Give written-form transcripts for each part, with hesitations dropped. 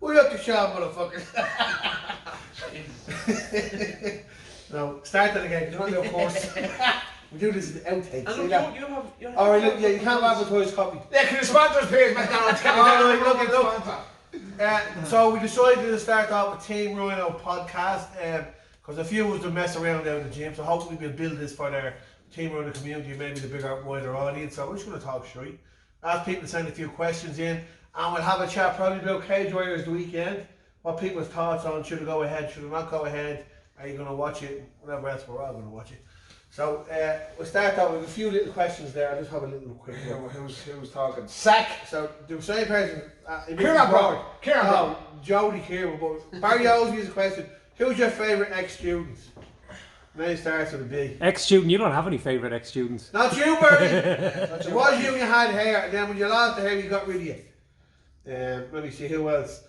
Hurry up the shot, motherfucker. No, start that again, because you're not going to force. We do this in the outtakes. And look, you have Alright, look, yeah, you can't advertise copy. Yeah, can the sponsors pay McDonald's? Alright, look. So we decided to start off a Team Ryano podcast, because a few of us do mess around down in the gym, so hopefully we'll build this for their Team Ryano community, maybe the bigger, wider audience. So we're just going to talk straight. Ask people to send a few questions in, and we'll have a chat probably about Cage Warriors the weekend. What people's thoughts on, should it go ahead, should it not go ahead, are you going to watch it, whatever else, we're all going to watch it. So we'll start out with a few little questions there. I'll just have a little quick look. Who's talking? Sack. So the same person. Kieran Broad. Jody Kieran. But Barry always uses a question. Who's your favourite ex-student? Now he starts with a B. Ex-student? You don't have any favourite ex-students. Not you, Barry. It was you when you had hair, and then when you lost the hair, you got rid of you. Let me see who else.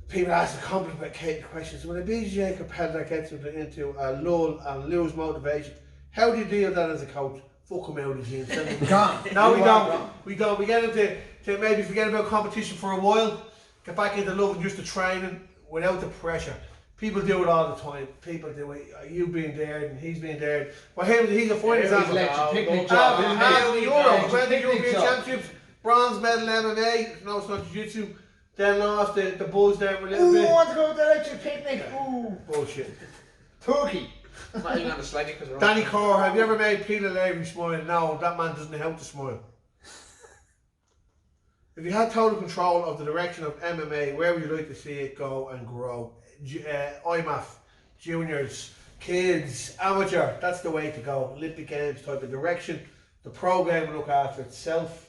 People ask the complicated questions. When a BJJ competitor gets into a lull and lose motivation, how do you deal with that as a coach? Fuck them out of the gym. No, we don't. We don't. We get into maybe forget about competition for a while, get back into loving just the training without the pressure. People do it all the time. People do it. You being there and he's being there. Well, he's a fine example. Picnic The Euros, went to the European job. Championships, bronze medal in MMA. No, it's not jiu-jitsu. Then lost the Bulls there for a little bit. Who wants to go to the electric picnic? Ooh. Bullshit. Turkey. not even on the slag because we're Danny Carr, have you ever made Peter Lavery smile? No, that man doesn't know how to smile. If you had total control of the direction of MMA, where would you like to see it go and grow? IMAF, juniors, kids, amateur, that's the way to go. Olympic Games type of direction. The program will look after itself.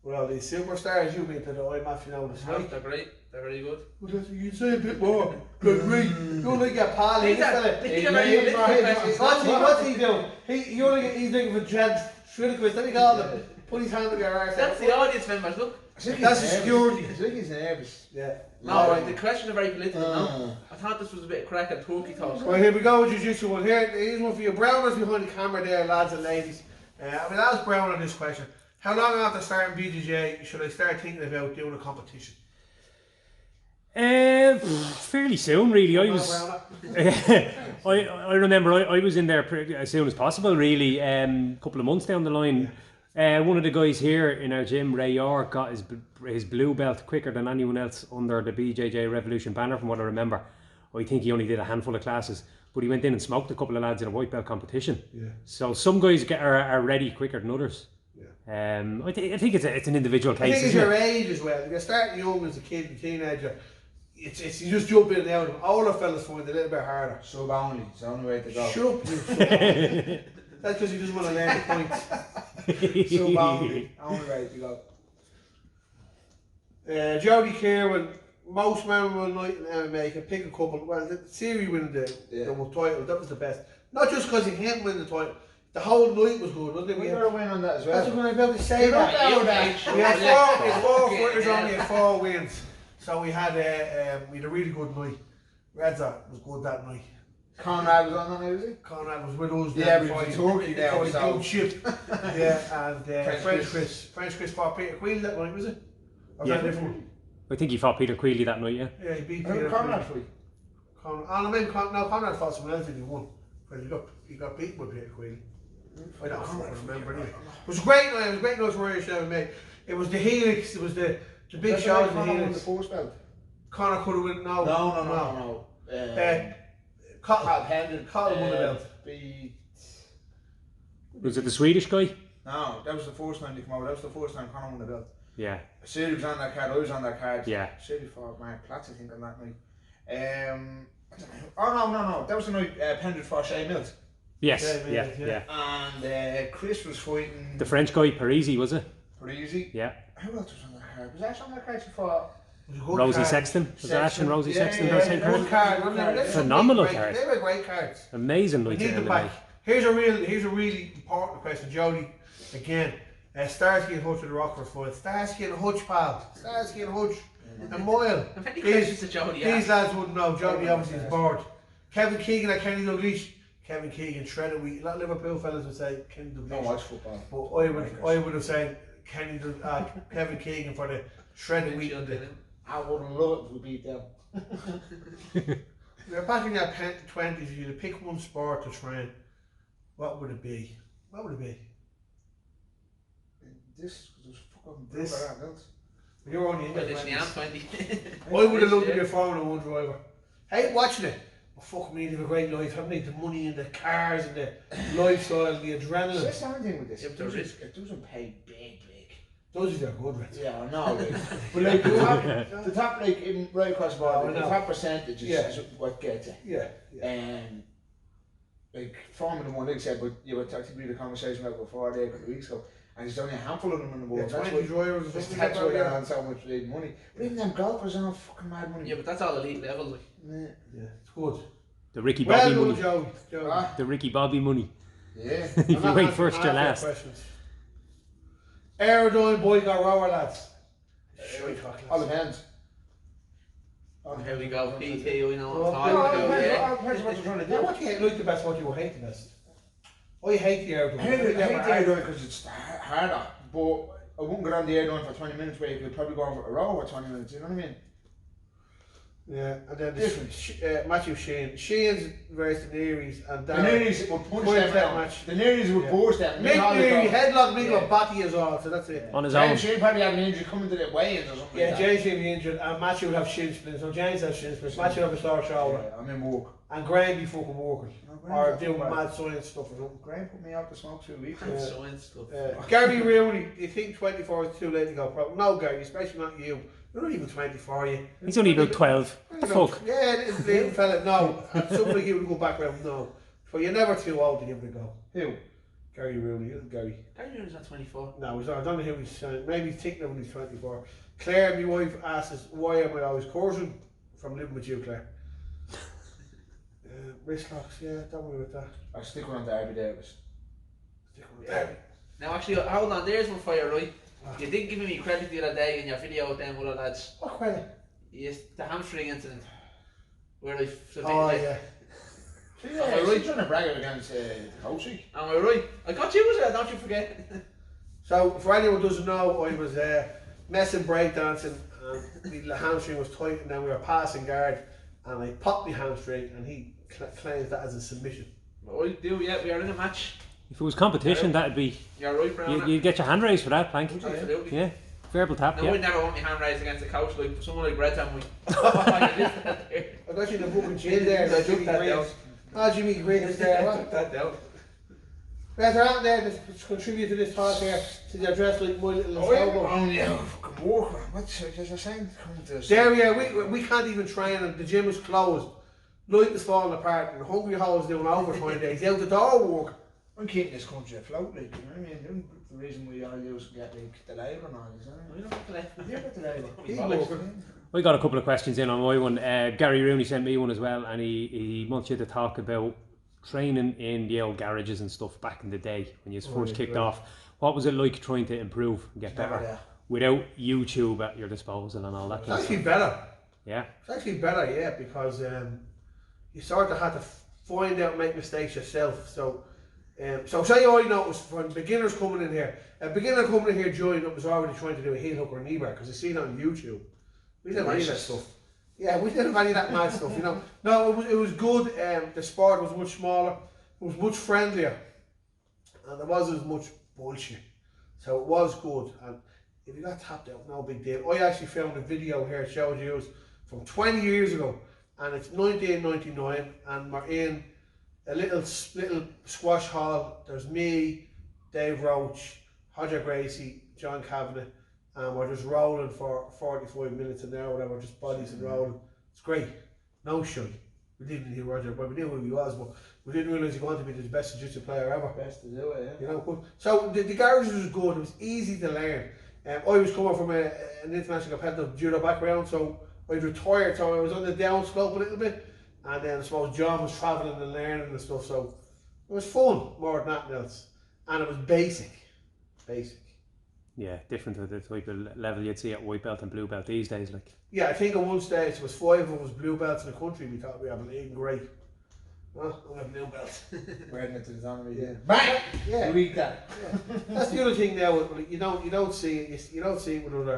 With all these superstars, you've been to the IMAF, you know what it's like. They're great. They're very good. Well, you can say a bit more. Good me. You're like your pal. What's he doing? He's looking for Jed Shridaquist. Let me call him. Put his hand up your arse. That's the audience members, look. That's the security. I think he's nervous. Yeah. No, right, the questions are very political now. I thought this was a bit of crack and turkey talk. Well, here we go with Jiu-Jitsu one. Here's one for you. Browners behind the camera there, lads and ladies. I will ask Brown on this question. How long after starting BJJ should I start thinking about doing a competition? Fairly soon, really. I remember I was in there as soon as possible, really. A couple of months down the line. One of the guys here in our gym, Ray York, got his blue belt quicker than anyone else under the BJJ Revolution banner, from what I remember. I think he only did a handful of classes, but he went in and smoked a couple of lads in a white belt competition. Yeah. So some guys are ready quicker than others. Yeah. I think it's an individual case. I think it's your age as well. If you're starting young as a kid, a teenager, it's you just jump in and out. Older fellas find it a little bit harder. Sub only. It's the only way to go. Shut up, you. That's because he doesn't want to learn the points. Sub only. Only way to go. Jody Kieran, most memorable night in MMA, can pick a couple. Well, the series winning the title, that was the best. Not just because he can't win the title. The whole night was good, wasn't it? We got a win on that as well. That's what I'm about to say. We had four fighters, only had 4 wins. So we had a really good night. Redza was good that night. Conrad was on that night, was he? Conrad was with us. Yeah, but he was Turkey there, so. Good ship. Yeah, and French Chris fought Peter Queally that night, was it? Or was that a different one? I think he fought Peter Queally that night, yeah. Yeah, he beat Peter Conrad Queally. Conrad fought someone else and he won. But he got beaten by Peter Queally. I don't remember anyway. It was a great night. It was a great night for Warriors and MMA. It was the Helix. It was the big shows in the Helix. The force belt. Connor could have won. No. Cotton won the belt. Was it the Swedish guy? No, that was the first time they came over. That was the first time Connor won the belt. Yeah. Siri was on that card. I was on that card. Yeah. Siri fought Mark Platz, I think, on that night. I don't know. No. That was the night Pendred fought Shea Mills. Yes, yeah. And Chris was fighting... The French guy, Parisi, was it? Parisi? Yeah. Who else was on that card? Was Ash on that card? She fought... Rosie Sexton. Was it Ash and Rosie Sexton? Good card. Phenomenal cards. They were great cards. Amazing night. Here's a really important question, Jody. Again, Starsky and Hutch with the Rockford fight. Starsky and Hutch, pal. Starsky and Hutch. And Moyle. These lads wouldn't know. Jody obviously is bored. Kevin Keegan and Kenny Dalglish. Kevin Keegan shredded wheat. A lot of Liverpool fellas would say Kenny Dalglish. Don't watch football. But I would have said Kevin Keegan for the shredded wheat and I would love it if we beat them. We're back in your 20s, if you had to pick one sport to train, what would it be? What would it be? This, there's fucking This. else. You're only in Well, your literally, I'm 20s. 20. I would have loved to be a Formula 1 driver. Hate watching it. Oh, fuck me, they have a great life. Haven't they? The money and the cars and the lifestyle and the adrenaline. That's the only thing with this. Yeah, but It doesn't pay big. Those are good, right? Yeah, I know. Like, but like the top like in right across the board, the top percentage is what gets it. Yeah. Like Formula 1, like I said, but you were talking about the conversation about before there a couple of weeks ago, and there's only a handful of them in the world. Yeah, That's 20 drivers or something like that's why they're that. on so much money. But even them golfers are on fucking mad money. Yeah, but that's all elite level. Like. Yeah. Yeah, it's good. The Ricky Bobby Well money. done, Joe. Ah, The Ricky Bobby money. yeah. If you wait first, you're last. Aerodyne boycott rower, lads. All depends. Here we go, PT, we know Oh, what I'm talking about. Yeah. All depends what you're trying to do. Now, what do you like the best, what do you hate the best? I hate the Aerodyne. I hate the air because it's harder, but I wouldn't go on the air for 20 minutes where you could probably go over a row for 20 minutes, you know what I mean? Yeah, and then Different. Matthew Sheehan. Sheehan's versus Neary's and The Darren. Nearys would punch Point them that down. match. The Nearys would Yeah. force them. Mick Neary, headlock Mick Yeah. or Batty as well, so that's it. On his own. James Shane probably have an injury coming to the weigh-ins or something Yeah, like James will be injured and Matthew will have shin splints. So James has shin splints, Matthew will have a sore that. shoulder. Yeah, I'm in work. And Graham be fucking working. No, Or Graham's doing not bad. mad science stuff or something. Graham put me out to smoke 2 weeks And ago. so and stuff. Gary Rooney, do you think 24 is too late to go pro? No, Gary, especially not you. You're not even 24 yet. He's only about 12. What the fuck? Yeah, it is little fella. No, and somebody like you would go back around. No, but you're never too old to give it a go. Who? Gary Rooney, isn't Gary? Gary Rooney's not 24. No, I don't know who he's saying. Maybe he's thinking when he's 24. Claire, my wife, asks us, why am I always coursing from living with you, Claire? Wrist locks, yeah, don't worry about that. I stick on Derby Davis. Stick with that. Now actually, hold on, there's one for you, right? You didn't give me credit the other day in your video with them other lads. What credit? Yes, the hamstring incident. Where I Oh, yeah. Yeah, he's trying to brag it against Coachy. Am I right? I got you as well, don't you forget. So, for anyone who doesn't know, I was messing breakdancing and the hamstring was tight and then we were passing guard and I popped my hamstring and he claims that as a submission. I do, yeah, we are in a match. If it was competition, that'd be. You're right, Brown. You'd get your hand raised for that, Plank. Absolutely. Yeah. Verbal tap, No, I yeah. never want my hand raised against a coach like someone like Red Ham. I got you in the fucking chin there, I took Jimmy that Green. down. Oh, Jimmy Green is there, what? that down. Right, they're out there to contribute to this talk here, to the address like my little Oh, yeah. elbow. Oh, yeah. Fucking walk. What's I saying? Come to this. There we are, we can't even train and the gym is closed. Light is falling apart and Hungry Hole's doing overtime days. He's out the door work. I'm keeping this country afloat, like, you know what I mean? The reason we all use get like the labour and all this, isn't it? Yeah, get the labour. He's bollocks. working. I got a couple of questions in on my one. Gary Rooney sent me one as well, and he wants you to talk about training in the old garages and stuff back in the day when you first kicked off. What was it like trying to improve and get better Yeah. without YouTube at your disposal and all that It's kind of actually stuff? better. Yeah. It's actually better, yeah, because you sort of had to find out and make mistakes yourself. So say I noticed when beginners coming in here, a beginner coming in here joining up was already trying to do a heel hook or a knee bar because they see it on YouTube. We didn't have any of that stuff. Yeah, we didn't have any of that mad stuff, you know. No, it was good. The sport was much smaller. It was much friendlier, and there wasn't as much bullshit. So it was good. And if you got tapped out, no big deal. I actually found a video here showed you from 20 years ago, and it's 1999, and we're in a little squash hall. There's me, Dave Roach, Hodger Gracie, John Kavanagh, and we're just rolling for 45 minutes an hour, whatever, just bodies and rolling. It's great. No shit. We didn't hear Roger, but we knew who he was, but we didn't realise he wanted to be the best jiu-jitsu player ever. Best to do it, yeah. You know, but, so the garage was good. It was easy to learn. I was coming from an international competitive judo background, so I'd retired, so I was on the downslope a little bit, and then I suppose John was travelling and learning and stuff, so it was fun more than nothing else, and it was basic. Yeah, different to the type of level you'd see at white belt and blue belt these days. Like, Yeah, I think at one stage there was 5 of us blue belts in the country. We thought we were bleeding great. Well, I'm a blue belt. We're heading into the honorary. Yeah. Bang! Yeah. You eat that. That's the other thing now. You don't see it. You don't see it with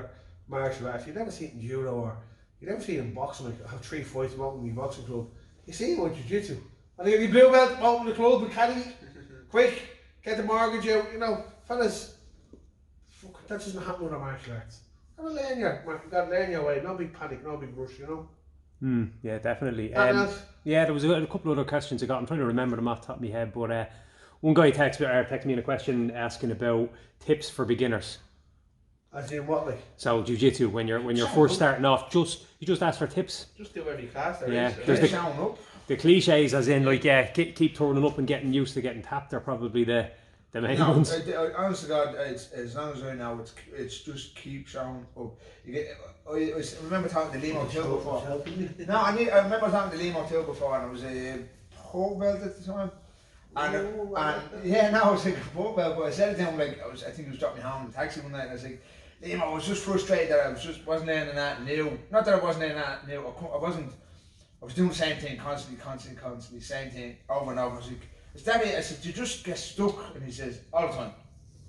martial arts. You never see it in judo or you never see it in boxing. Like have 3 fights I'm opening the boxing club. You see it with jiu-jitsu. And you get your blue belt, open the club, academy, quick, get the mortgage out. You know, fellas, fuck, that doesn't happen with our martial arts. You gotta learn your way. No big panic, no big rush. You know. Yeah, definitely. Yeah, there was a couple of other questions I got. I'm trying to remember them off the top of my head, but one guy texted me in a question asking about tips for beginners. as in what, like? So jiu-jitsu, when you're first starting off, you just ask for tips. Just do every class there Yeah, is. there's Showing up. the cliches, as in like keep turning up and getting used to getting tapped, are probably the main No, ones. honest to God, as long as I know, it's just keep showing up. You get. I remember talking to Limo too before. No, I remember talking to Limo too before, and it was a pole belt at the time. And yeah, no, I was like a pole belt, but I said it to him like I think he was dropping me home in the taxi one night, and I was like, Limo, I was just frustrated that I wasn't learning that new. Not that I wasn't learning that new. I was doing the same thing constantly, same thing over and over. I was like, is that it? I said, you just get stuck. And he says, all the time.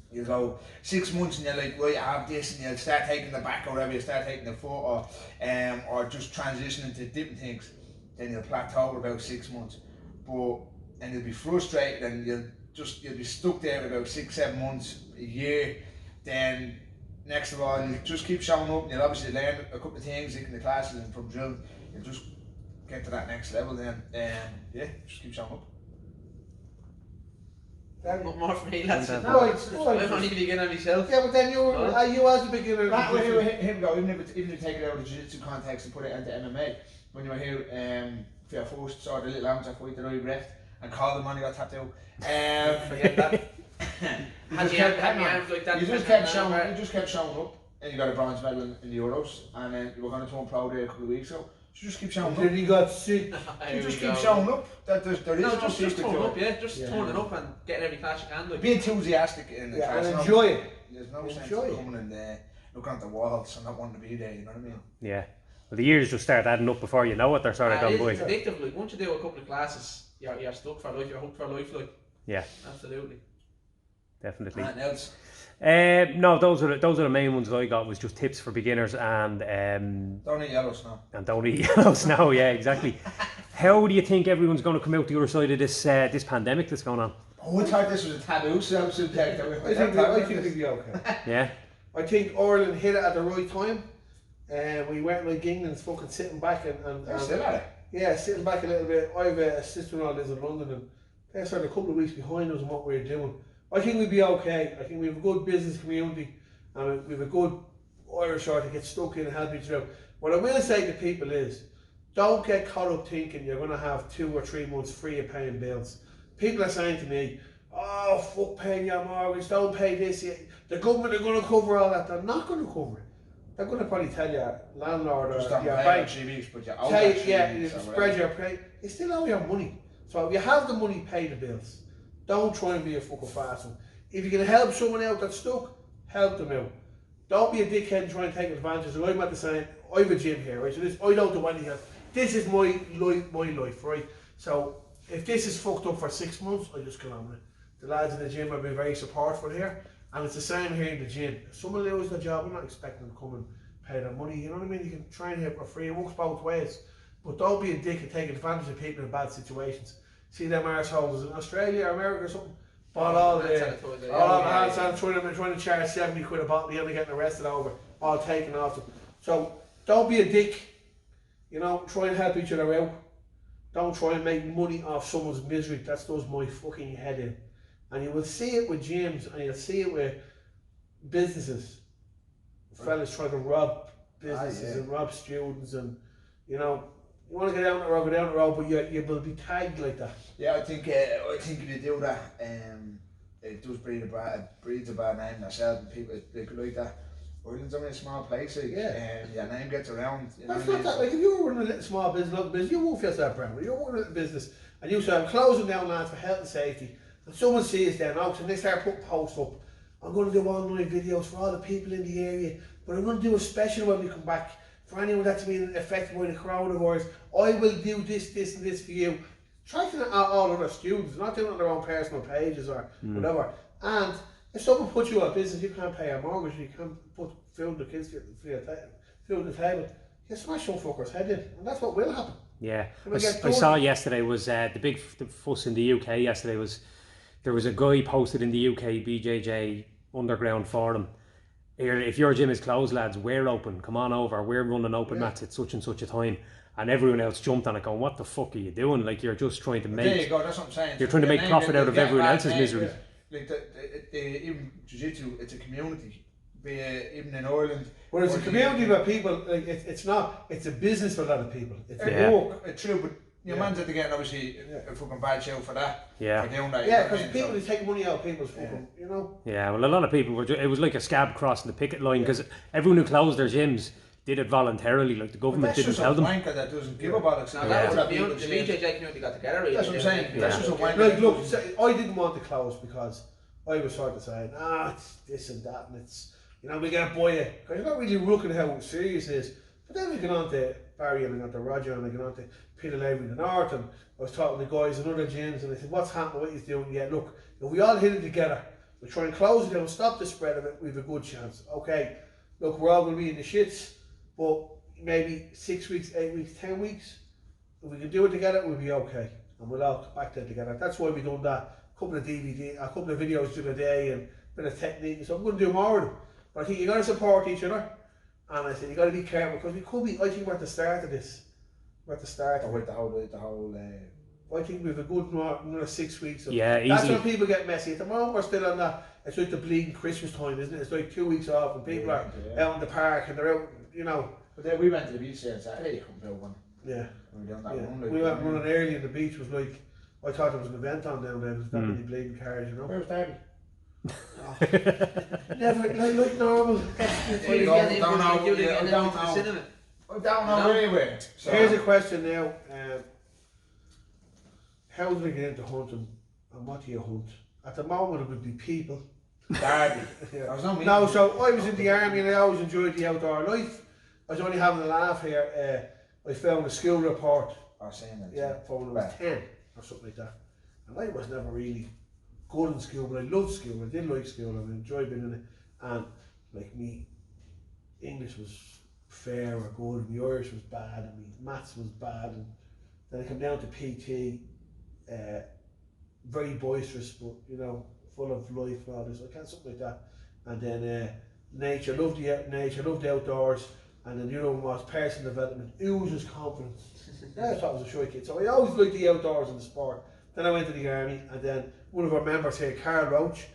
You go 6 months and you're like, well, you have this, and you'll start taking the back or whatever, you start taking the foot or just transitioning to different things. Then you'll plateau for about 6 months. And you'll be frustrated and you'll be stuck there for about 6-7 months, a year. Then next of all, you just keep showing up and you'll obviously learn a couple of things like in the classes and from drill. You'll just get to that next level then. Yeah, just keep showing up. Not more for me, lads. No, I'm only beginning myself. Yeah, but then you as a beginner. Right, well, here we go. Even if you take it out of the jiu-jitsu context and put it into MMA, when you were here for your first sort of little amateur fight that I ref and called him on, he got tapped out. Forget that. Had my arms like that. You just kept showing up, and you got a bronze medal in the Euros, and then you were going to turn pro there a couple of weeks ago. So just keep showing up. Then he got sick. You just keep showing up. There is just turn up, just turning up and getting every class you can. Like. Be enthusiastic in the class. And enjoy it. There's no sense of coming in there, looking at the walls and not wanting to be there, you know what I mean? Yeah. Well, the years just start adding up before you know it. They're sort of gone by. It's addictive. Like once you do a couple of classes, you're stuck for life. You're hooked for life. Like. Yeah. Absolutely. Definitely. Nothing else. No, those are the main ones that I got. Was just tips for beginners and don't eat yellow snow. And don't eat yellow snow. Yeah, exactly. How do you think everyone's going to come out the other side of this pandemic that's going on? Oh, I thought this was a taboo subject. I think it'll be okay. Yeah. I think Ireland hit it at the right time. We weren't like England's fucking sitting back and Still at it. Yeah, sitting back a little bit. I have a sister-in-law lives in London, and they're sort of a couple of weeks behind us in what we're doing. I think we'll be okay. I think we have a good business community, and we have a good Irish sort to get stuck in and help each other. What I will say to people is, don't get caught up thinking you're going to have 2 or 3 months free of paying bills. People are saying to me, oh, fuck paying your mortgage, don't pay this. The government are going to cover all that. They're not going to cover it. They're going to probably tell your landlord or your bank, 3 weeks, but you're out you spread your pay. You still owe your money. So if you have the money, pay the bills. Don't try and be a fucking fast one. If you can help someone out that's stuck, help them out. Don't be a dickhead and try and take advantage. So I'm at the same, I have a gym here, right? So I don't do anything else. This is my life, right? So if this is fucked up for 6 months, I just get on with it. The lads in the gym have been very supportful here, and it's the same here in the gym. If someone loses their job, I'm not expecting them to come and pay their money. You know what I mean? You can train here for free. It works both ways. But don't be a dick and take advantage of people in bad situations. See them arseholes in Australia or America or something, bought all the hand sanitizer, trying to charge 70 quid a bottle, and they're getting arrested over, all taken off them. So don't be a dick, you know, try and help each other out. Don't try and make money off someone's misery. That does my fucking head in. And you will see it with gyms, and you'll see it with businesses. Fellas trying to rob businesses and rob students, and you know, you want to get down the road, but you will be tagged like that. Yeah, I think if you do that, it does breeds a bad name yourself, and people like that. Ireland's only a small place, like, your name gets around. You know That's not that. Like if you were running a little small business, local business, you won't feel so proud. But you're running a little business, and you say, "I'm closing down, lads, for health and safety." And someone sees them out, and they start putting posts up. I'm going to do online videos for all the people in the area, but I'm going to do a special when we come back. For anyone that's been affected by the coronavirus, I will do this, and this for you. Tracking all other students, not doing it on their own personal pages or whatever. And If someone puts you out of business, you can't pay your mortgage, you can't put food in the kids food on the table. You smash some fucker's head in, and that's what will happen. Yeah, I saw yesterday was the fuss in the UK yesterday was there was a guy posted in the UK BJJ underground forum. Here, if your gym is closed, lads, we're open. Come on over. We're running open mats at such and such a time. And everyone else jumped on it going, what the fuck are you doing? Like, you're just trying to make... There you go, that's what I'm saying. You're trying to make profit out of everyone else's misery. Yeah. Like, even Jiu-Jitsu, it's a community. Even in Ireland... Well, it's a community where people, like, it's not, it's a business for a lot of people. It's work. It's true, but your man's at the getting obviously a fucking bad show for that. Yeah. For doing that. Yeah, because people who take money out of people's fucking, you know. Yeah, well, a lot of people were. It was like a scab crossing the picket line because everyone who closed their gyms did it voluntarily. Like the government didn't tell them. That's just a wanker that doesn't give a bollocks. No, that was the BJJ community got together. Really. That's what I'm saying. That's just a wanker. Like, look, I didn't want to close because I was sort of saying, it's this and that, and it's, you know, we get to buy it. Because you're not really looking at how serious it is. But then we get on to Barry and I got to Roger and I got on to Peter Levy in the North, and I was talking to the guys in other gyms, and I said, what's happening, what he's doing? Yeah, look, if we all hit it together, we try and close it down, stop the spread of it, we have a good chance. Okay, look, we're all going to be in the shits, but maybe 6 weeks, 8 weeks, 10 weeks, if we can do it together, we'll be okay. And we'll all come back there together. That's why we done that. A couple of videos the other day, and a bit of technique, so I'm going to do more of them. But I think you got to support each other. And I said, you got to be careful, because we could be, I think we're at the start of this. We're at the start of with it. the whole I think we have a good another 6 weeks. Yeah, That's easily. when people get messy. At the moment, we're still on that. It's like the bleeding Christmas time, isn't it? It's like 2 weeks off, and people are out in the park, and they're out, you know. But then we went to the beach there on Saturday, come out one. Yeah. We were down that run, like, we went running early, and the beach was like, I thought there was an event on down there. There's that many bleeding cars, you know. Where was Derby? Never, like normal. I don't know anywhere. So. Here's a question now. How do we get into hunting, and what do you hunt? At the moment it would be people. Derby. No, so I was in the army and I always enjoyed the outdoor life. I was only having a laugh here. I found a school report. For when I was 10 or something like that. And I was never really good in school, but I loved school. I did like school and I enjoyed being in it. And like me, English was fair or good, and my Irish was bad, and my maths was bad, and then I come down to PT, very boisterous, but you know, full of life and all this. I can't something like that. And then nature, loved the outdoors, and then the other one was personal development, oozes confidence. I thought I was a shy kid, so I always liked the outdoors and the sport. Then I went to the army, and then one of our members here, Carl Roach,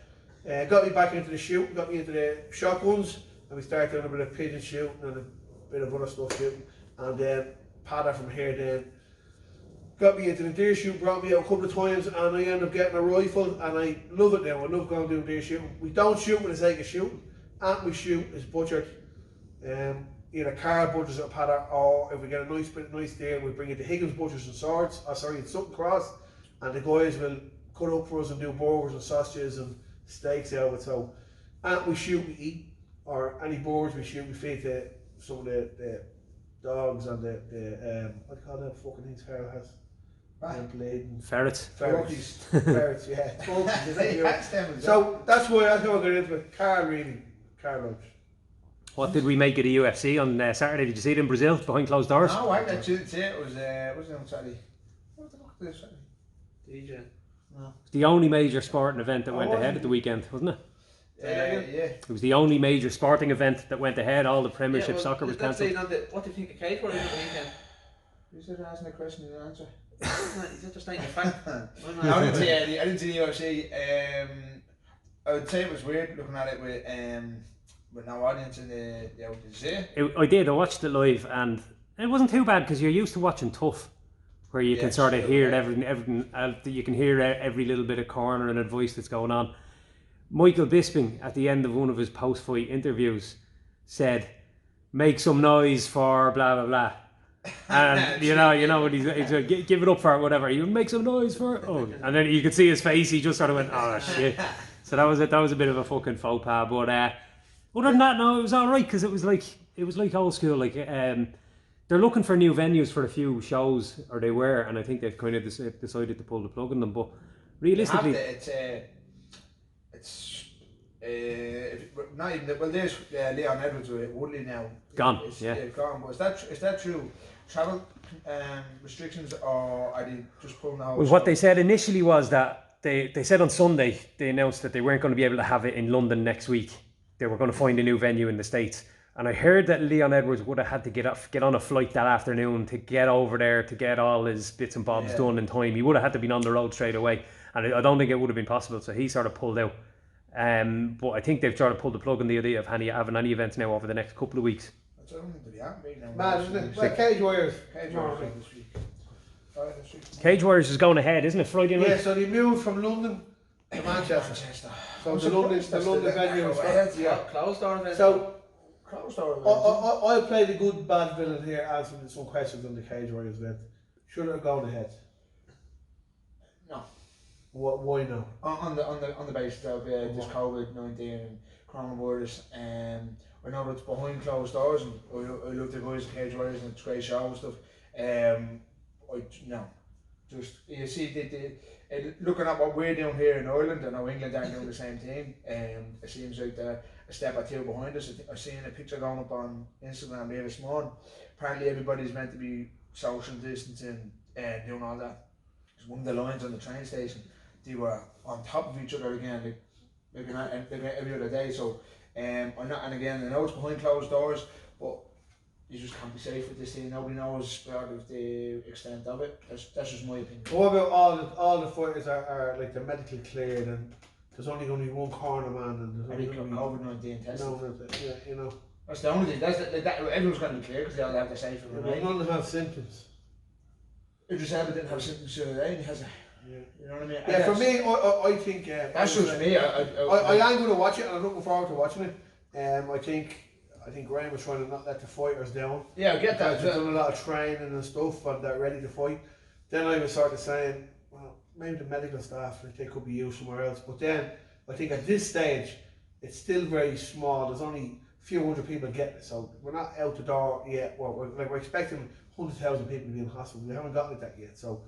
got me back into the shooting, got me into the shotguns, and we started doing a bit of pigeon shooting and a bit of other stuff shooting. And then Padder from here then got me into the deer shoot, brought me out a couple of times, and I ended up getting a rifle, and I love it now. I love going doing deer shooting. We don't shoot for the sake of shooting. And we shoot is butchered. Either Carl butchers or Padder, or if we get a nice deer, we bring it to Higgins Butchers and Swords, in Sutton Cross, and the guys will cut up for us and do burgers and sausages and steaks out of it. So, and we shoot, we eat, or any birds we shoot, we feed to some of the dogs and the what do you call that fucking things Carl has? Ferrets. Ferrets, yeah. So that's why I got into it. Carl Roach. What did we make of the UFC on Saturday? Did you see it in Brazil behind closed doors? No, I didn't see it. It was on Saturday. What the fuck did Saturday? DJ. No. It's the only major sporting event that went ahead at the weekend, wasn't it? Yeah. It was the only major sporting event that went ahead. All the Premiership soccer was cancelled. What do you think of Kate for the weekend? You said asking a question and answer. Is that just stating a fact? I didn't see the UFC. I would say it was weird looking at it with no audience in the did you see it? I did. I watched it live, and it wasn't too bad because you're used to watching Tough, where you can sort of hear everything. You can hear every little bit of corner and advice that's going on. Michael Bisping, at the end of one of his post-fight interviews, said, "Make some noise for blah blah blah," and you know what he's like, give it up for it, whatever. You make some noise for it. Oh, and then you could see his face. He just sort of went, "Oh shit." So that was it. That was a bit of a fucking faux pas, but other than that, no, it was all right because it was like old school. Like they're looking for new venues for a few shows, or they were, and I think they've kind of decided to pull the plug on them. But realistically, not even well. There's Leon Edwards with Woodley now. Gone. It's, Yeah. gone. But is that true? Travel restrictions, or are they just pulling the whole? Well, what they said initially was that they said on Sunday they announced that they weren't going to be able to have it in London next week. They were going to find a new venue in the States. And I heard that Leon Edwards would have had to get on a flight that afternoon to get over there to get all his bits and bobs done in time. He would have had to been on the road straight away, and I don't think it would have been possible. So he sort of pulled out. But I think they've sort of pulled the plug on the idea of having any events now over the next couple of weeks. I don't think they have been now. Mad, isn't it? Like Cage Warriors. Cage Warriors this week. Friday this week. Cage Warriors is going ahead, isn't it? Friday night. Yeah, so they moved from London to Manchester. So the London venue is Closed door event. So Closed door. I'll play the good bad villain here, answering some questions on the Cage Warriors event. Should it have gone ahead? No. Why no? On the basis of this COVID-19 and coronavirus, I know it's behind closed doors, and I love the guys at Cage Warriors, and it's a great show and stuff. Just you see, looking at what we're doing here in Ireland, I know England aren't doing the same thing. It seems like they're a step or two behind us. I've seen a picture going up on Instagram there this morning. Apparently everybody's meant to be social distancing and doing all that. Because one of the lines on the train station, they were on top of each other again, like every other day. So and again, I know it's behind closed doors, but you just can't be safe with this thing. Nobody knows the extent of it. That's just my opinion. What about all the fighters are like they're medically cleared, and there's only going to be one corner man, and there's only going to be COVID-19 tested. yeah, you know. That's the only thing. Everyone's going to be clear because they all have the safe. None of them have symptoms. Idris Elba didn't have symptoms the other day, and he has a. Yeah. You know what I mean? Yeah, for me, I think that's just me. I am going to watch it, and I'm looking forward to watching it. I think Graham was trying to not let the fighters down. Yeah, I get that. They've done a lot of training and stuff, and they're ready to fight. Then I was sort of saying, well, maybe the medical staff, like, they could be used somewhere else. But then I think at this stage, it's still very small. There's only a few hundred people getting it, so we're not out the door yet. Well, we're expecting 100,000 people to be in hospital. We haven't gotten that yet. So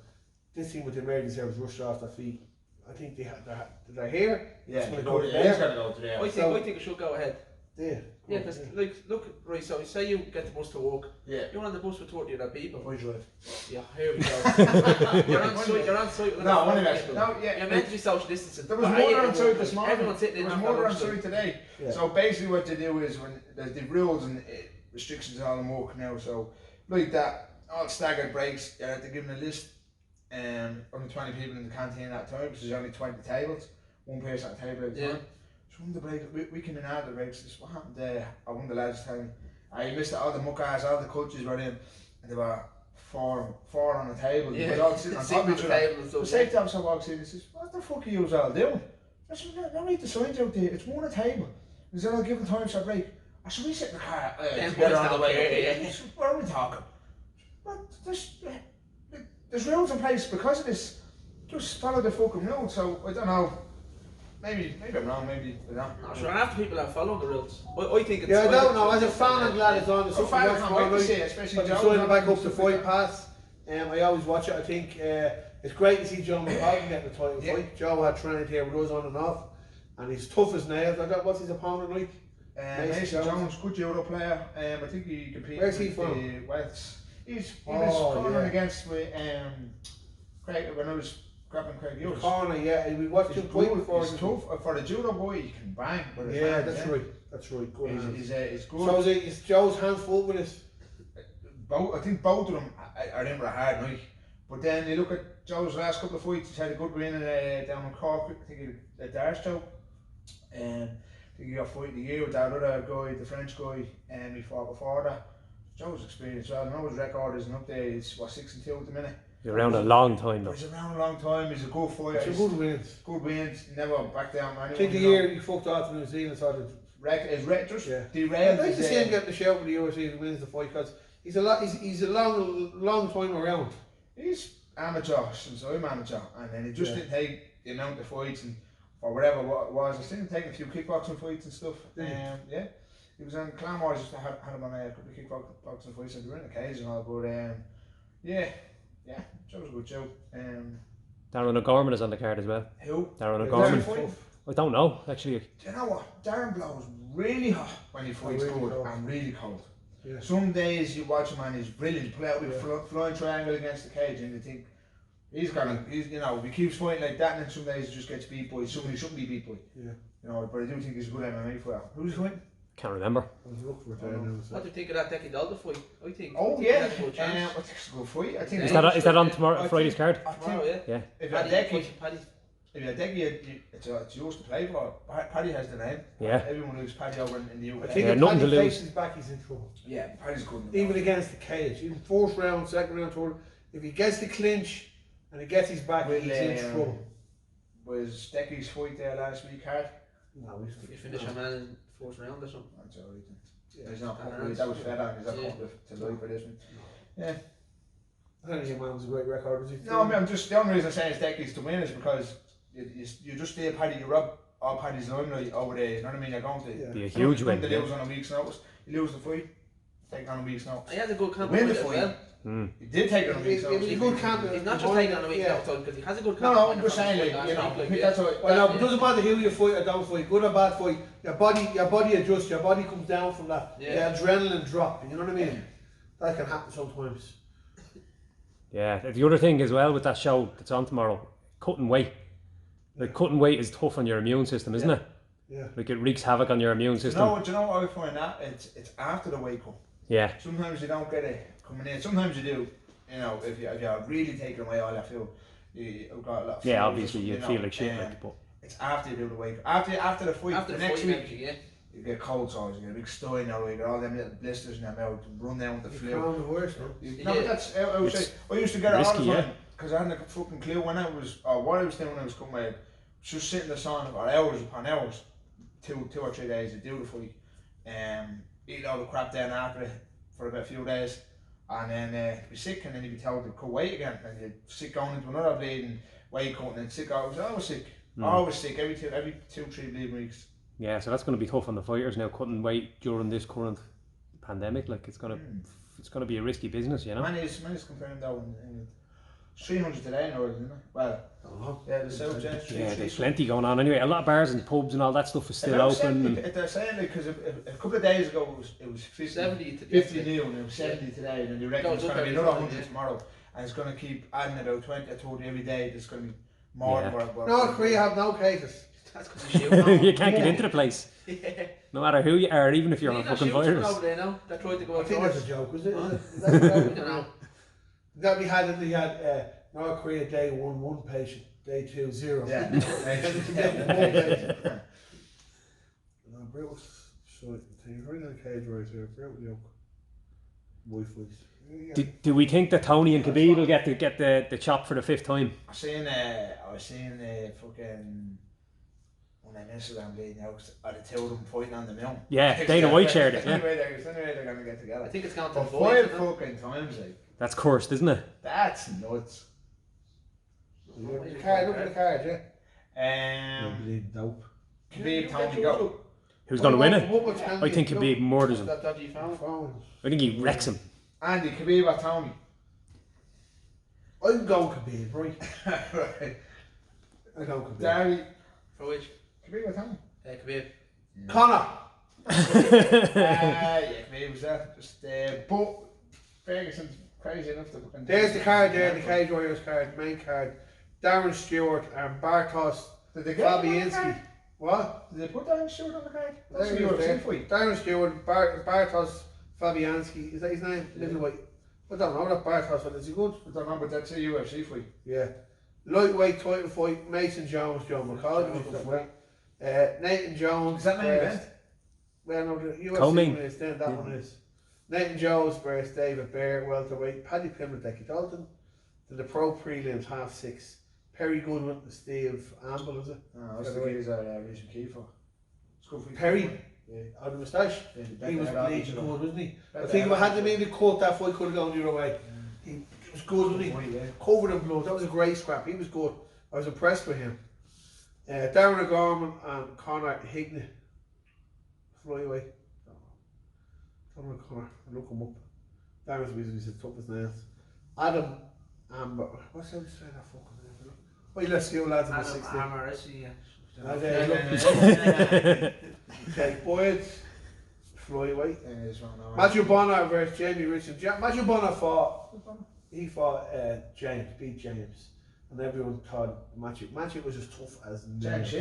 this thing with the emergency service rushed off their feet. I think they're here. Yeah, it's it's going going to go today. I think it should go ahead. Yeah. Yeah, because look, right. So say you get the bus to work. Yeah. You're on the bus with 30 other people. Boy drive. Yeah, here we go. You're on site. With No, You're meant to be social distancing. There was more on site this morning. Everyone's sitting in. There was more on site today. Yeah. So basically, what they do is when there's the rules and restrictions all in work now. So like that, all staggered breaks. You have to give them a list. Only 20 people in the canteen at a time because there's only 20 tables. One person at a table at a time. So one of the breaks, we came in out of the breaks. What happened there? One of the lads was telling me, I missed all the muckers, all the coaches were in, and there were four on the table. Yeah. They were all sitting on top of each other. And stuff. The safety officer walks in and says, what the fuck are you all doing? I said, no, read the signs out there. It's one a table. He said, I'll give them time for a break. I said, we sit in the car together on the way. Yeah. What are we talking? But there's rules in place because of this. Just follow the fucking rules. So I don't know. Maybe I'm wrong. Maybe I'm not. I'm sure after people are following the rules. I think it's. Yeah, I don't know. As a fan, I'm glad it's on. So fan, I can't wait to see it, especially Joe. Signing back up to Fight Pass. I always watch it. I think it's great to see Joe McCartan getting the title fight. Joe had trained here with us on and off, and he's tough as nails. What's his opponent like? Mason Jones, good judo player. I think he competed. Where's he from? Wales. He was cornering against with Craig when I was grabbing Craig Hughes. Corner, yeah. We watched him fight before. He's tough for the judo boy. He can bang. Yeah, that's right. That's right. Good hands. He's good. So is Joe's hands full with this? I think both of them. I remember a hard night. But then you look at Joe's last couple of fights. He's had a good win down in Cork. I think he at Darstow. I think he got fight of the year with that other guy, the French guy, and he fought before that. Joe's experience, well, I know his record isn't up there. He's 6-2 at the minute. He's around a long time though. He's around a long time. He's a good fighter. It's a good wins. Good wins. Never back down. I think the year he fucked off in New Zealand sort of just I'd derailed. like to see him get the shout with the UFC and wins the fight because he's a long time around. He's amateur since I'm amateur, and then he just didn't take the amount of fights and or whatever what it was. He's still taking a few kickboxing fights and stuff. Yeah. He was on Clan Wars, just had him on a couple of kickboxing fights, and they were in occasion all, but yeah, Joe was a good Joe. Darren O'Gorman is on the card as well. Who? Darren O'Gorman. I don't know, actually. Do you know what? Darren blows really hot when he fights really good cold. and really cold. Yeah. Some days you watch him and he's brilliant. Play out with flying triangle against the cage, and you think he's you know, if he keeps fighting like that, and then some days he just gets beat by somebody he shouldn't be beat by. Yeah. You know, but I do think he's a good MMA fighter. Who's he fighting? Can't remember. I was looking for it there now. What do you think of that Decky Dalton fight? I think. Oh I think yeah, that's a good chance. I think it's a good fight. I think Is that on tomorrow, Friday's card? I think Tomorrow, yeah. Yeah. if you're Paddy, Decky, Paddy. if you're Decky, it's yours to play for. Paddy has the name. Yeah. Everyone looks Paddy over in the UK. I think Yeah, if nothing Paddy to lose. faces back, he's in trouble. Yeah, Paddy's good. Even against the cage, even first round, second round, third. If he gets the clinch and he gets his back, Will, he's in trouble. Was Decky's fight there last week hard? No, You finish a man in fourth round or something. That's alright then. Yeah. He's not And coming. That was fed on. He's not yeah. coming to live for this one. Yeah. I don't think your man was a great record, was he? No, I mean, I'm just the only reason I say it's Decky's to win is because you just stay Paddy. You rob all Paddy's limelight over there. You know what I mean? You're going to Yeah. Be a huge win. To lose on a week's notice. You lose the fight. Take on a week's notice. He had a good camp Win the as fight. well. He did take it on a week's It notice. was a good camp. He's not just taking on a week Yeah. notice because he has a good No, camp. no, I'm just saying, like, you know, I think that's what. Well, no, it doesn't matter who you fight or don't fight, good or bad fight. Your body adjusts. Your body comes down from that. Yeah. The adrenaline drop. You know what I mean? That can happen sometimes. Yeah, the other thing as well with that show that's on tomorrow, cutting weight. Like, cutting weight is tough on your immune system, isn't it? Yeah. Like, it wreaks havoc on your immune Do you system. know what I find that? It's after the wake up. Yeah. Sometimes you don't get it coming in. Sometimes you do. You know, if you're really taking away all that fuel, you've got a lot of Yeah, fuel, obviously you you know, feel like shit, like, but it's after you do the wake up. After the fight, After the the next fight, week, actually, yeah. you get cold sores, you get a big sty in your eye, you get all them little blisters in your mouth, run down with the flu. Crown the worst, no? No, but that's, I would say, I used to get it all risky, the yeah. time, because I hadn't a fucking clue when I was, or what I was doing when I was coming out, just sitting in the sun for hours upon hours, 2 or 3 days to do the fight, eat all the crap down after it for about a few days, and then be sick, and then you'd be told to cut weight again, and you'd sick going into another bleeding weight cut, and then sick, I was always sick, every 2-3 bleeding weeks. yeah, so that's going to be tough on the fighters now, cutting weight during this current pandemic. Like, it's going to be a risky business, you know. Many's confirmed though in England. 300 today in Ireland, isn't it? Well, yeah, the South Jets. Yeah, there's plenty going on anyway. A lot of bars and pubs and all that stuff is still open. And They're saying like, because a couple of days ago it was 50, 70 new and it was 70 today, and then you reckon No, it's look going to be at another it, 100 yeah. tomorrow, and it's going to keep adding about 20 or 30 every day. There's going to be more Yeah. and more. North Korea have no cases. That's because of shoot. you can't get into the place, Yeah. no matter who you are, even if you're on a Not fucking shooting virus. over there now. They tried to go I out think that's a doors. joke, was it? Huh? That I don't know. we had North Korea day 1 patient, day 2 0. Yeah. One patient. No, Brit was short. He's right in the cage right here. Brit was yoke. Wi-Fi. Do we think that Tony and Khabib will get the chop for the 5th time? I was seeing fucking on Instagram bleeding out, the 2 of them fighting on the mill. Yeah, Dana White shared it. Yeah, There's any way they're going to get together. I think it's gone to But the 5 boys. isn't it? fucking times, like, that's cursed, isn't it? that's nuts. Look at the card, yeah. Um, Dope. Khabib, Tony, go. Who's going to win it? What was I think Khabib murders him. That dodgy phone. Phones. I think he wrecks him. Andy, Khabib or Tony? I'm going Khabib, right? Right. I'm going Khabib. Darry, For which? Khabib or Tony? Come here. Connor. Yeah, Khabib was that. Just, but Ferguson's crazy enough to fucking. There's the card there, the Cage Warriors card, main card. Darren Stewart and Bartos Did they get him on the Fabianski. card? What? Did they put Darren Stewart on the card? That's There a he is UFC there. fight. Darren Stewart, Bartos Fabianski. Is that his name? Middleweight. I don't know that Bartos one. Is he good? I don't know, but that's a UFC fight. Yeah. Lightweight title fight, Mason Jones, John McCall. Nathan Jones. Is that main event? Well, no, the UFC Co-main. one is, then that one is. Nathan Jones versus David Bear, welterweight. Paddy Pimblett, Decky Dalton. Then the pro prelims, 6:30. Perry Goodwin, Steve Amble, is it? Oh, that's the guys Richard Kiefer. It's good for you. Perry, on the moustache. Yeah, He was bleeding good, wasn't he? I Better think if I have had him in the cut, that fight could have gone the other way. He was good, wasn't he? Fight, yeah. Covered in blood. That was a great scrap. He was good. I was impressed with him. Darren O'Gorman and Conor Higney. Flyweight. Darren O'Connor. Look him up. Darren's the toughest nails. Adam Amber. What's that saying that fucking name? Oh, let's go lads in the Adam 16. Armour, is he? And okay, Boyd's flyweight. Matthew Bonner versus Jamie Richards. Matthew Bonner he fought James, beat James. And everyone thought Matthew was as tough as nails.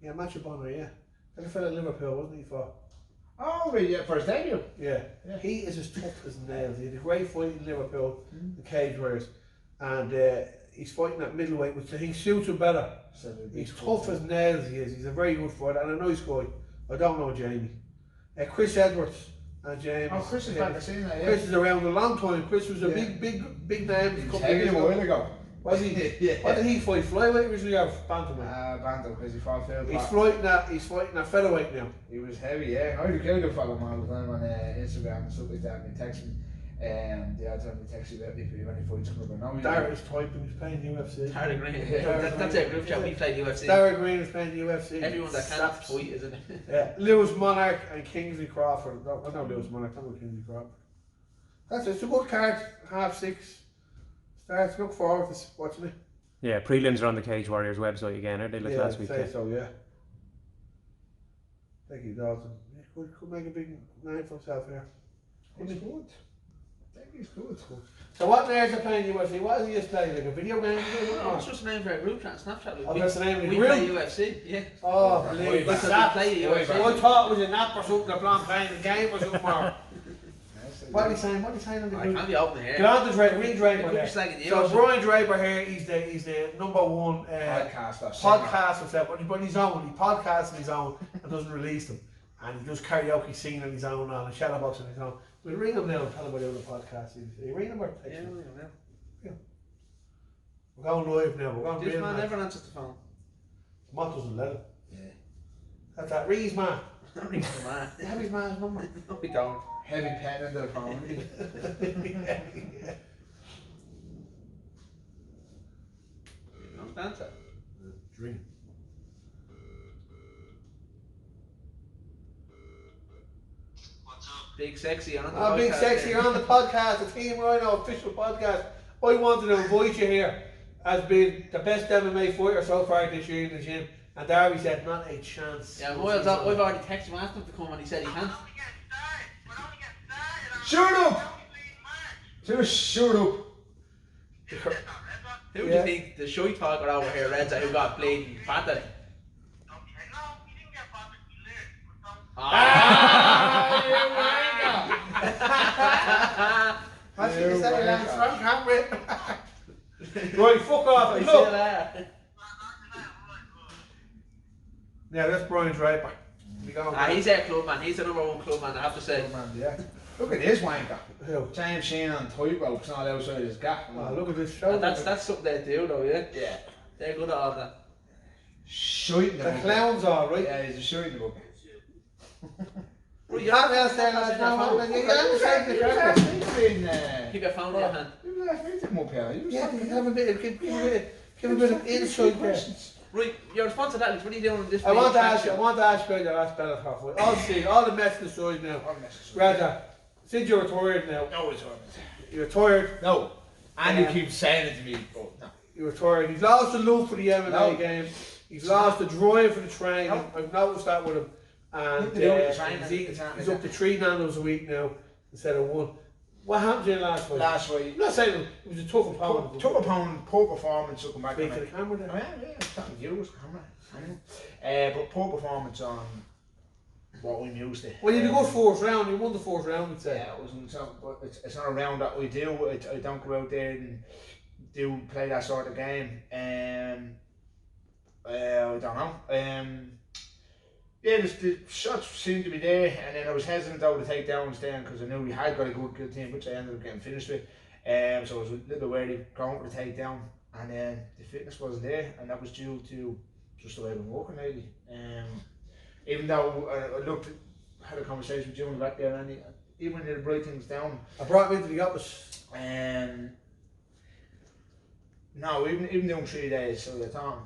Yeah, Matthew Bonner, yeah. That fella in Liverpool, wasn't he, fought? Oh, really? Yeah, for his debut. Yeah. He is as tough as nails. He had a great fight in Liverpool, the Cage Warriors. And he's fighting at middleweight, which I think suits him better. He's tough as nails, he is. He's a very good fighter and a nice guy. I don't know Jamie. Chris Edwards and James. Oh, Chris is back. I've seen that, yeah. Chris is around a long time. Chris was a big name. He was heavy a while ago. Was he? Yeah. What did he fight? Flyweight originally or bantamweight? Bantam, because he fought fair. He's fighting at featherweight now. He was heavy, yeah. I do follow him all the time on Instagram and stuff like that. And he texts me. The other time he texts you about me if you have any fights coming up. Darragh is typing. He's playing UFC. Darragh Green. That's a group chat. We played UFC. Darragh Green is playing UFC. Everyone that can't fight, isn't it? Yeah. Lewis Monarch and Kingsley Crawford. I know Lewis Monarch. I know Kingsley Crawford. That's it. It's a good card. 6:30. Starts. Look forward to watching it. Yeah, prelims are on the Cage Warriors website again, aren't they? Like last week. I'd say so, yeah. Thank you, Dalton. Yeah, could make a big name for himself here. He's good. I think he's good. So what nerds are playing UFC? What is he just playing? Like a video game? No, it's just a name for a group chat, Snapchat. Oh, that's the name of the we group? play UFC, yeah. Oh, We please. play UFC. I thought it was a nap or something, playing the game or something more. What are you saying? What are you saying on the I group? can't be open here. Get on to Draper. Read Draper Could be there. slagging you So or Brian Draper here, he's the number one podcast himself, but his own. He podcasts on his own and doesn't release them. And he does karaoke singing on his own and a shadow box on his own. We'll ring him now and tell him about the podcast. You ring him or text him? Yeah. We're going live now. We're going This real man man. never answers the phone. Matt doesn't let him. Yeah. That's that. Ring his man. Ring the man. Have his man's number. No, we don't. Heavy pen into the phone. Yeah. Don't answer. Drink. Big Sexy on the Oh, Big podcast Sexy, there. you're on the podcast, the Team Ryano official podcast. I wanted to invite you here as being the best MMA fighter so far this year in the gym. And Darby said, not a chance. Yeah, I've already texted him, asked him to come and he said he can't. Shut up! Just shut up. Who do you think the shy talker over here, Redza, who got bleeding battered? That's what you say, Lance. Wrong camera. Right, fuck off. See you Look. later. Yeah, that's Brian Draper. He's our club man. He's the number one club man, I have to say. Yeah. Look at this wanker. Who? James Sheen on tight ropes not outside his gap. Oh, look at this show. That's something they do though, yeah? Yeah. They're good at all that. Shooting the The clown's alright. Yeah, he's a shooting the book. You can't else there, lads. No, man. You can't say the camera. Keep your phone in your hand. You left me to come up here. Yeah, have a bit of insight there. Right, your response to that is what are you doing in this I want to ask section? you about the last Bellator fight. All the mess aside now. Raja, since you're retired now, No, it's alright. you're retired. No. And you keep saying it to me, but no. You're retired. He's lost the love for the MMA No. game. He's lost the drive for the training. No. I've noticed that with him. And he's up to 3 nanos a week now instead of 1. What happened to you last fight? Last week. I'm not saying it was a tough opponent. Took opponent, poor performance, took him back. Speak to the camera Oh, there. yeah, it's talking to you, it's camera. But poor performance on what we used to. Well, you had a good 4th round. You won the 4th round, I'd say. Yeah, it wasn't so, but it's not a round that we do. I don't go out there and do play that sort of game. I don't know. Yeah, the shots seemed to be there, and then I was hesitant though to take downs then because I knew we had got a good team, which I ended up getting finished with. So I was a little bit wary going for the takedown, and then the fitness wasn't there, and that was due to just the way I've been walking lately. Even though I had a conversation with you when I got there, and even when you write things down. I brought him into the office. No, even doing 3 days, so you're talking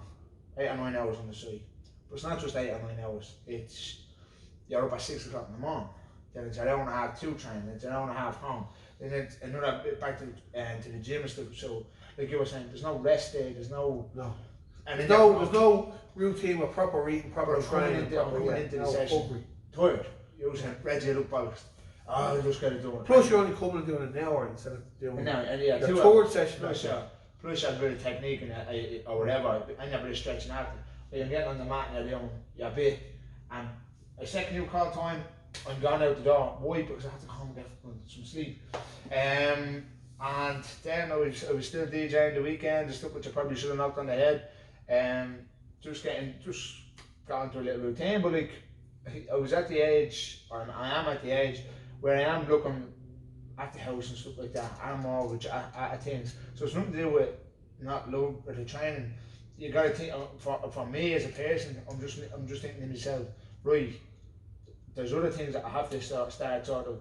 8 or 9 hours on the site. But it's not just 8 or 9 hours, it's you're up at 6 o'clock in the morning, then it's an hour and a half to training, it's an hour and a half home, then it's another bit back to the gym and stuff. So like you were saying, there's no rest day, there's no And There's then no routine with proper eating, proper coming training, into the no session. recovery. Tired. You was ready to look bollocks. I just got to do it. Plus you're only coming and doing an hour instead of doing yeah, the 2 third hours. session. Plus, plus you have a bit of technique and or whatever, and a bit of stretching after. But you're getting on the mat and you're doing your bit. And a second new call time, I'm gone out the door. Why? Because I had to come and get some sleep. And then I was still DJing the weekend, the stuff which I probably should have knocked on the head. Just got into a little routine, but like I was at the age, or I am at the age where I am looking at the house and stuff like that, and mortgage, at things. So it's nothing to do with not love or the training. You gotta think for me as a person. I'm just thinking to myself, right? There's other things that I have to start sort of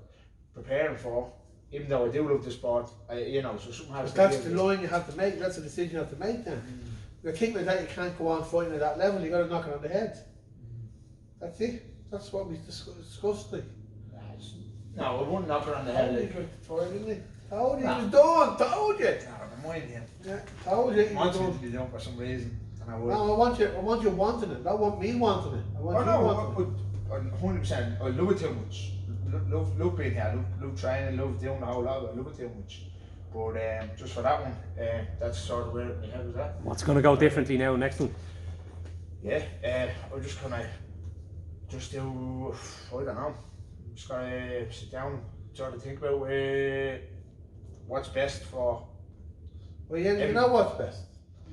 preparing for. Even though I do love the sport, you know, so something has to. That's the line you have to make. That's the decision you have to make. Then you're kicking like that, you can't go on fighting at that level. You got to knock it on the head. That's it. That's what we discussed. Like. No, I wouldn't knock her on the head. Like. Told you he was done. Told you. No, mind him. Yeah, told you. I want him to be done for some reason, and I would. No, I want you wanting it. Not want me wanting it. I want you wanting it. 100%. I love it too much. Love being here. Love training. Love doing the whole lot. I love it too much. But just for that one, that's sort of where my head was at. What's going to go differently now next one? Yeah, I'm just gonna do. I don't know. Just gotta sit down, sort of think about what's best for. Well, you know what's best.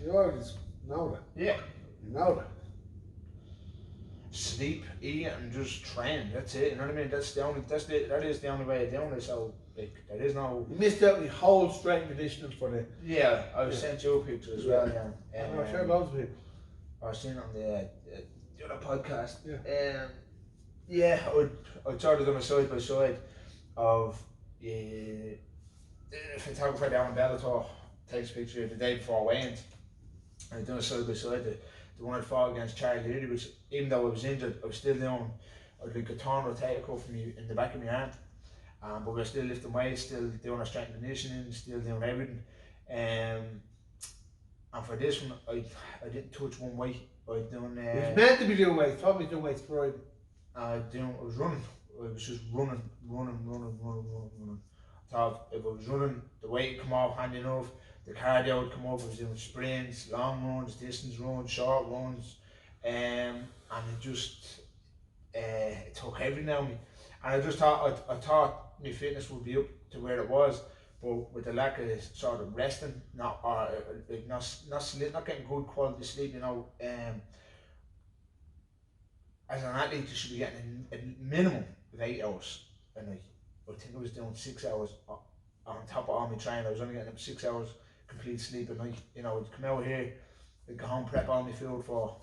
You already know that. Yeah. You know that. Sleep, eat, and just train. That's it. You know what I mean? That is the only way of doing it. So like, there is no. You missed out the whole strength conditioning for the. Yeah, I've sent you a picture as well. Yeah. I'm sure loads of people. I've seen on the other podcast. Yeah. Yeah, I'd sort of done a side by side of the photographer down in Bellator takes a picture the day before weigh-in. And I'd done a side by side. The one I fought against Charlie Leary, which even though I was injured, I was still doing like a torn rotator cuff in the back of my hand. But we were still lifting weights, still doing our strength and conditioning, still doing everything. And for this one, I didn't touch one weight. I'd done. It was meant to be doing weights. Told me doing weights Friday. I was running. I was just running. I thought if I was running, the weight would come off handy enough. The cardio would come up. I was doing sprints, long runs, distance runs, short runs, and it just it took everything out of me. And I just thought I thought my fitness would be up to where it was, but with the lack of sort of resting, not getting good quality sleep, you know. As an athlete, you should be getting a minimum of 8 hours a night. I think I was doing 6 hours on top of all my training. I was only getting 6 hours complete sleep a night. You know, I'd come out here, I'd go home, prep all my food for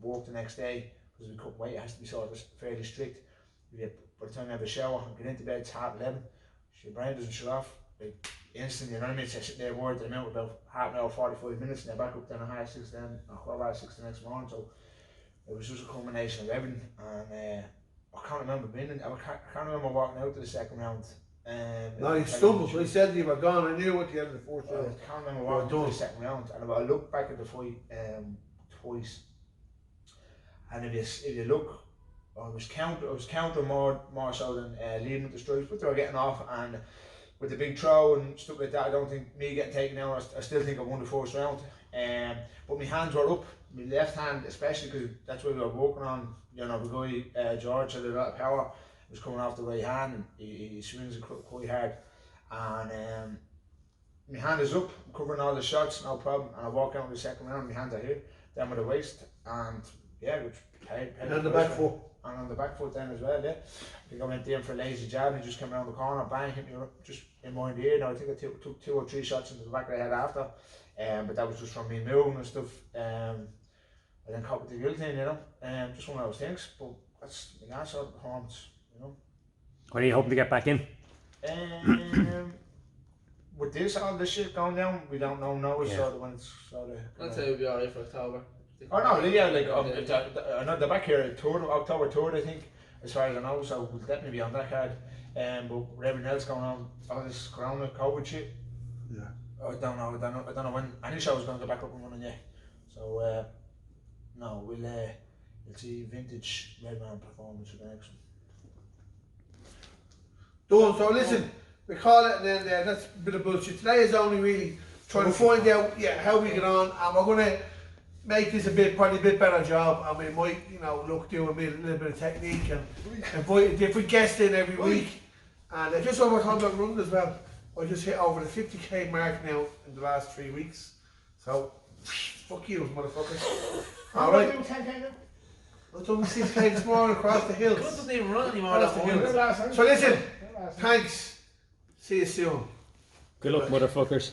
work the next day, because we cut weight, it has to be sort of fairly strict. By the time I have a shower and get into bed, it's 11:30. Your brain doesn't shut off like instantly, you know what I mean? So I sit there worried that I'm out about half an hour, 45 minutes, and they're back up then at 6:30, then a quarter past 6 the next morning. So it was just a combination of everything, and I can't remember I can't remember walking out to the second round. No, you stumbled. So he said you were gone. I knew at the end of the fourth round. I can't remember walking to the second round, and I looked back at the fight twice. And if you look, I was countering more so than leading with the strikes, but they were getting off, and with the big throw and stuff like that, I don't think me getting taken out. I still think I won the first round. But my hands were up. My left hand, especially because that's what we were working on. You know, the guy George had a lot of power. He was coming off the right hand, and he swings it quite hard. And my hand is up, I'm covering all the shots, no problem. And I walk out in the second round, my hands are here, down with the waist, and yeah, which paid and on the back foot. And on the back foot then as well, yeah. I think I went in for a lazy jab, and he just came around the corner, bang, hit me just in behind the ear. Now I think I took 2 or 3 shots into the back of the head after, but that was just from me moving and stuff. I then caught with the guillotine, you know, just one of those things. But that's sort of performance, you know. When are you hoping to get back in? With all this shit going down, we don't know now. It's sort of when it's sort of. I'd say we'll be alright for October. Oh no, yeah, like I know they're back here October 3rd, I think, as far as I know. So we'll definitely be on that card. But with everything else going on, all this Corona, COVID shit. Yeah. I don't know when any show is going to go back up and running yet. So no, we'll see vintage Redman performance for the next one. Done. So listen, we call it an end there. That's a bit of bullshit. Today is only really trying to find out how we get on, and we're gonna make this probably a bit better job, and we might, look, do a little bit of technique and invite a different guest in every week. And just over contract run as well. I just hit over the 50k mark now in the last 3 weeks. So fuck you, motherfuckers. Alright. I've done 6k this morning across the hills. Good doesn't even run anymore. Across the hills. So listen, thanks. See you soon. Good luck, motherfuckers.